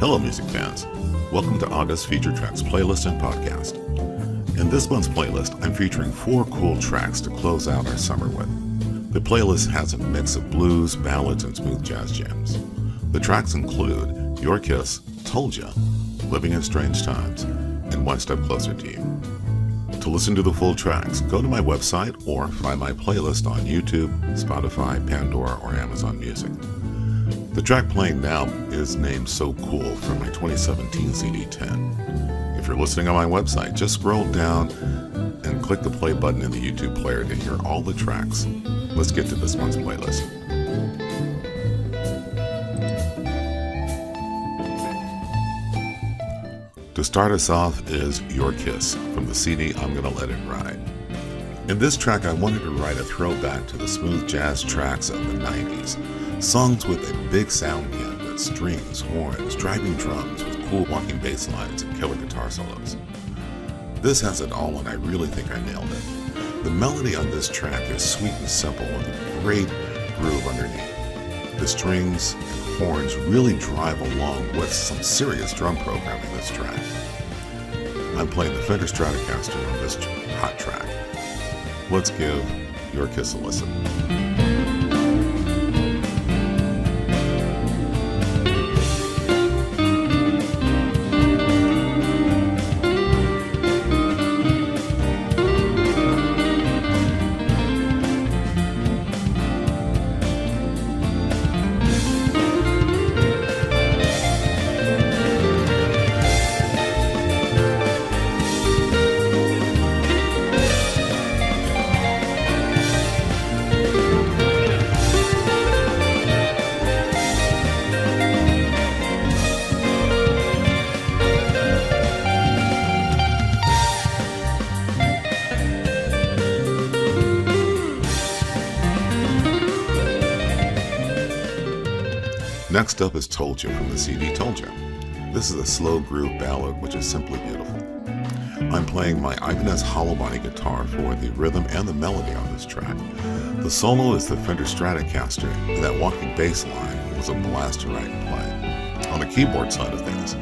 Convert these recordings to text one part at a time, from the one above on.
Hello, music fans. Welcome to August Feature Tracks playlist and podcast. In this month's playlist, I'm featuring 4 cool tracks to close out our summer with. The playlist has a mix of blues, ballads, and smooth jazz jams. The tracks include Your Kiss, Told Ya, Living in Strange Times, and One Step Closer to You. To listen to the full tracks, go to my website or find my playlist on YouTube, Spotify, Pandora, or Amazon Music. The track playing now is named So Cool from my 2017 CD 10. If you're listening on my website, just scroll down and click the play button in the YouTube player to hear all the tracks. Let's get to this month's playlist. To start us off is Your Kiss from the CD I'm Gonna Let It Ride. In this track, I wanted to write a throwback to the smooth jazz tracks of the 90s. Songs with a big sound kit with strings, horns, driving drums with cool walking bass lines and killer guitar solos. This has it all, and I really think I nailed it. The melody on this track is sweet and simple with a great groove underneath. The strings and horns really drive along with some serious drum programming in this track. I'm playing the Fender Stratocaster on this hot track. Let's give Your Kiss a listen. Next up is Told Ya from the CD Told Ya. This is a slow groove ballad which is simply beautiful. I'm playing my Ibanez hollow body guitar for the rhythm and the melody on this track. The solo is the Fender Stratocaster, and that walking bass line was a blast to write and play. On the keyboard side of things,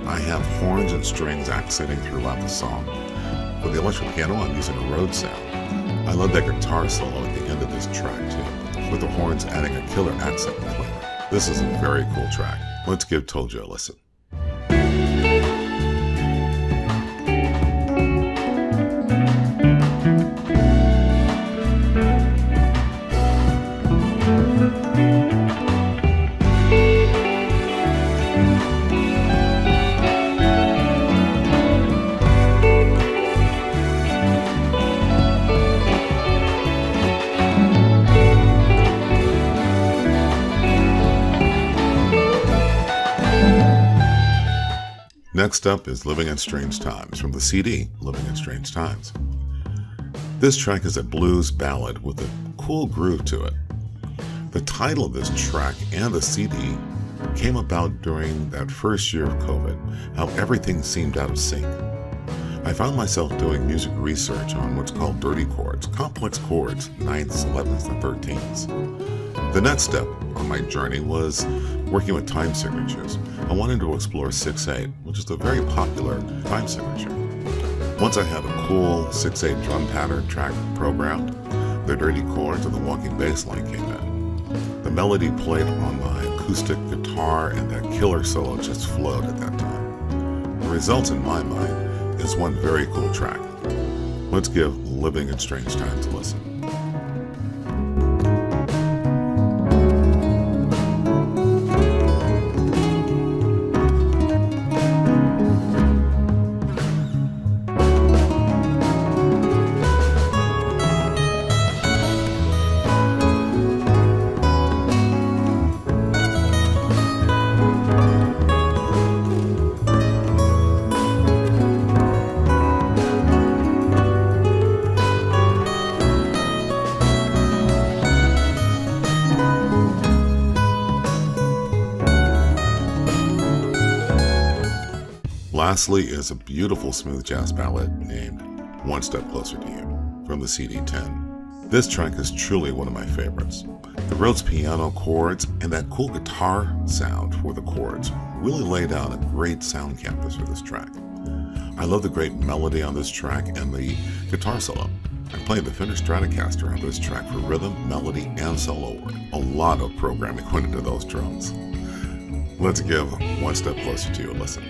I have horns and strings accenting throughout the song. For the electric piano, I'm using a Rhodes sound. I love that guitar solo at the end of this track too, with the horns adding a killer accent and flavor. This is a very cool track. Let's give Told Ya a listen. Next up is Living in Strange Times from the CD Living in Strange Times. This track is a blues ballad with a cool groove to it. The title of this track and the CD came about during that first year of COVID, how everything seemed out of sync. I found myself doing music research on what's called dirty chords, complex chords, 9ths, 11ths, and 13ths. The next step on my journey was working with time signatures. I wanted to explore 6/8, which is a very popular time signature. Once I had a cool 6/8 drum pattern track programmed, the dirty chords and the walking bass line came in. The melody played on my acoustic guitar and that killer solo just flowed at that time. The result in my mind is one very cool track. Let's give Living in Strange Times a listen. Lastly is a beautiful smooth jazz ballad named One Step Closer to You from the CD 10. This track is truly one of my favorites. The Rhodes piano chords and that cool guitar sound for the chords really laid out a great sound canvas for this track. I love the great melody on this track and the guitar solo. I'm playing the Fender Stratocaster on this track for rhythm, melody, and solo work. A lot of programming went into those drums. Let's give One Step Closer to You a listen.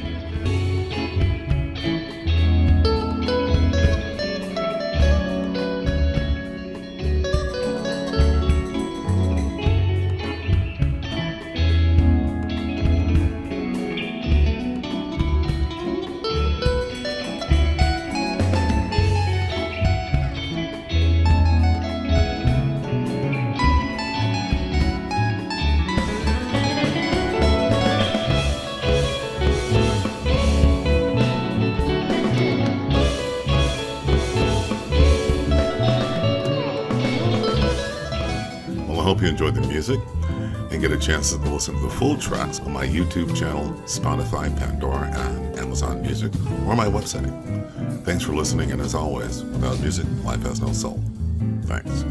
I hope you enjoyed the music and get a chance to listen to the full tracks on my YouTube channel, Spotify, Pandora, and Amazon Music, or my website. Thanks for listening, and as always, without music, life has no soul. Thanks.